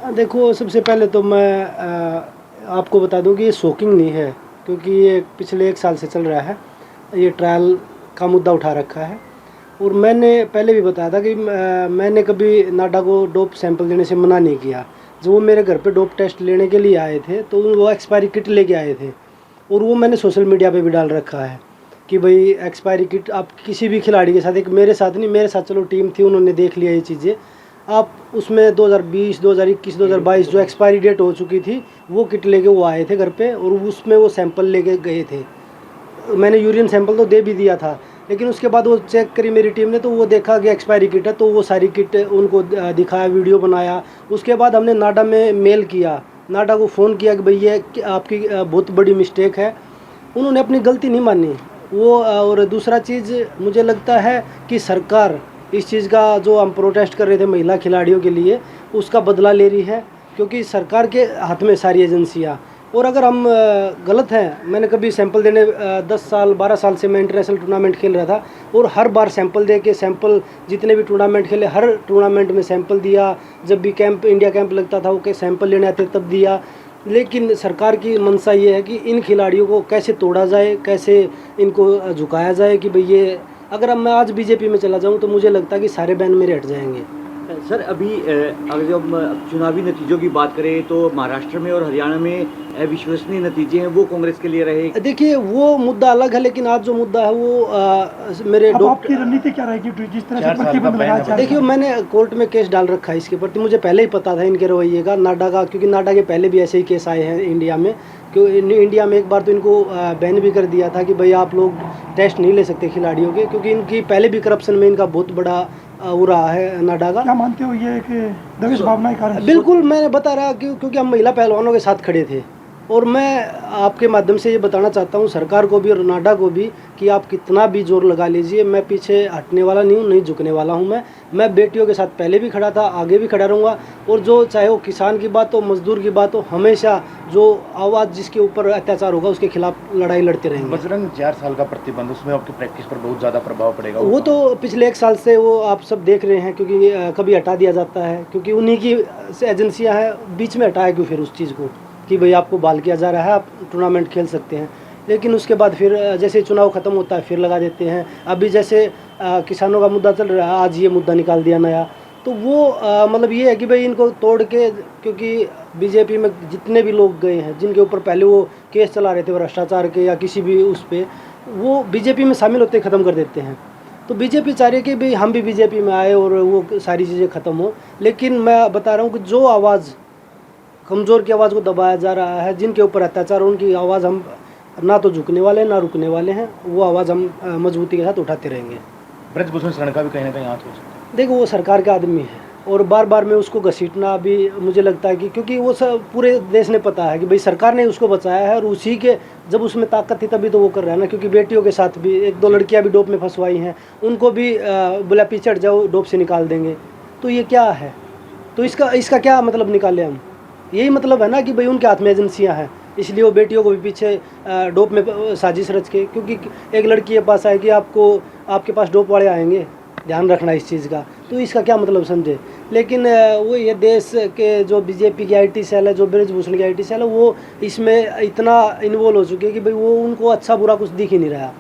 देखो, सबसे पहले तो मैं आपको बता दूं कि ये शॉकिंग नहीं है, क्योंकि ये पिछले 1 साल से चल रहा है। ये ट्रायल का मुद्दा उठा रखा है और मैंने पहले भी बताया था कि मैंने कभी नाडा को डोप सैंपल देने से मना नहीं किया। जो वो मेरे घर पे डोप टेस्ट लेने के लिए आए थे तो वो एक्सपायरी किट लेके आए थे और वो मैंने सोशल मीडिया पे भी डाल रखा है कि भाई एक्सपायरी किट आप किसी भी खिलाड़ी के साथ, एक मेरे साथ नहीं, मेरे साथ चलो टीम थी, उन्होंने देख लिया ये चीज़ें, आप उसमें 2020, 2021, 2022 जो एक्सपायरी डेट हो चुकी थी वो किट लेके वो आए थे घर पे और उसमें वो सैंपल लेके गए थे। मैंने यूरिन सैंपल तो दे भी दिया था, लेकिन उसके बाद वो चेक करी मेरी टीम ने तो वो देखा कि एक्सपायरी किट है, तो वो सारी किट उनको दिखाया, वीडियो बनाया। उसके बाद हमने नाडा में मेल किया, नाडा को फ़ोन किया कि भाई ये आपकी बहुत बड़ी मिस्टेक है। उन्होंने अपनी गलती नहीं मानी वो। और दूसरा चीज़ मुझे लगता है कि सरकार इस चीज़ का, जो हम प्रोटेस्ट कर रहे थे महिला खिलाड़ियों के लिए, उसका बदला ले रही है, क्योंकि सरकार के हाथ में सारी एजेंसियाँ। और अगर हम गलत हैं, मैंने कभी सैंपल देने 10 साल 12 साल से मैं इंटरनेशनल टूर्नामेंट खेल रहा था और हर बार सैंपल दे के, सैंपल जितने भी टूर्नामेंट खेले हर टूर्नामेंट में सैंपल दिया। जब भी कैंप, इंडिया कैंप लगता था, वो के सैंपल लेने आते तब दिया। लेकिन सरकार की मंशा ये है कि इन खिलाड़ियों को कैसे तोड़ा जाए, कैसे इनको झुकाया जाए कि भाई ये, अगर अब मैं आज बीजेपी में चला जाऊं तो मुझे लगता है कि सारे बैन मेरे हट जाएंगे। सर, अभी अगर जब हम चुनावी नतीजों की बात करें तो महाराष्ट्र में और हरियाणा में अविश्वसनीय नतीजे हैं, वो कांग्रेस के लिए रहे। देखिए, वो मुद्दा अलग है, लेकिन आज जो मुद्दा है वो मेरे आपकी रणनीति क्या रहेगी जिस तरह से प्रतिबंध लगाया? देखिए, मैंने कोर्ट में केस डाल रखा है इसके प्रति। मुझे पहले ही पता था इनके रवैये का, नाडा का, क्योंकि नाडा के पहले भी ऐसे ही केस आए हैं इंडिया में। क्यों इंडिया में एक बार तो इनको बैन भी कर दिया था कि भाई आप लोग टेस्ट नहीं ले सकते खिलाड़ियों के, क्योंकि इनकी पहले भी करप्शन में इनका बहुत बड़ा वो रहा है नाडा का। क्या मानते हो ये कि दबिश भावना के कारण? बिल्कुल, मैंने बता रहा क्योंकि हम महिला पहलवानों के साथ खड़े थे। और मैं आपके माध्यम से ये बताना चाहता हूँ सरकार को भी और नाडा को भी कि आप कितना भी जोर लगा लीजिए, मैं पीछे हटने वाला नहीं हूँ, नहीं झुकने वाला हूँ। मैं बेटियों के साथ पहले भी खड़ा था, आगे भी खड़ा रहूँगा। और जो चाहे वो किसान की बात हो, मजदूर की बात हो, हमेशा जो आवाज़ जिसके ऊपर अत्याचार होगा उसके खिलाफ लड़ाई लड़ते रहेंगे। बजरंग 4 साल का प्रतिबंध, उसमें आपकी प्रैक्टिस पर बहुत ज़्यादा प्रभाव पड़ेगा। वो तो पिछले 1 साल से वो आप सब देख रहे हैं, क्योंकि कभी हटा दिया जाता है, क्योंकि उन्हीं की एजेंसियाँ हैं। बीच में हटाया क्यों फिर उस चीज़ को कि भाई आपको बहाल किया जा रहा है, आप टूर्नामेंट खेल सकते हैं। लेकिन उसके बाद फिर जैसे चुनाव ख़त्म होता है फिर लगा देते हैं। अभी जैसे किसानों का मुद्दा चल रहा है, आज ये मुद्दा निकाल दिया नया। तो वो मतलब ये है कि भाई इनको तोड़ के, क्योंकि बीजेपी में जितने भी लोग गए हैं जिनके ऊपर पहले वो केस चला रहे थे भ्रष्टाचार के या किसी भी उस पर, वो बीजेपी में शामिल होते ख़त्म कर देते हैं। तो बीजेपी चाह रही है कि भाई हम भी बीजेपी में आए और वो सारी चीज़ें ख़त्म हो। लेकिन मैं बता रहा हूँ कि जो आवाज़, कमज़ोर की आवाज़ को दबाया जा रहा है, जिनके ऊपर अत्याचार, उनकी आवाज़ हम ना तो झुकने वाले ना रुकने वाले हैं। वो आवाज़ हम मजबूती के साथ उठाते रहेंगे। ब्रजभूषण शरण का भी कहीं ना कहीं हाथ हो सकता है। देखो, वो सरकार का आदमी है और बार बार में उसको घसीटना भी मुझे लगता है कि, क्योंकि वो सब पूरे देश ने पता है कि भाई सरकार ने उसको बचाया है और उसी के, जब उसमें ताकत थी तभी तो वो कर रहा है ना। क्योंकि बेटियों के साथ भी 1-2 लड़कियां भी डोप में फंसवाई हैं, उनको भी बोला पीछे हट जाओ, डोप से निकाल देंगे। तो ये क्या है? तो इसका क्या मतलब निकाले हम? यही मतलब है ना कि भाई उनके हाथ में एजेंसियां हैं, इसलिए वो बेटियों को भी पीछे डोप में साजिश रच के, क्योंकि एक लड़की के पास आएगी, आपके पास डोप वाले आएंगे, ध्यान रखना इस चीज़ का। तो इसका क्या मतलब समझे? लेकिन वो ये देश के जो बीजेपी की आईटी सेल है, जो ब्रजभूषण की आईटी सेल है, वो इसमें इतना इन्वॉल्व हो चुकी है कि भाई वो उनको अच्छा बुरा कुछ दिख ही नहीं रहा।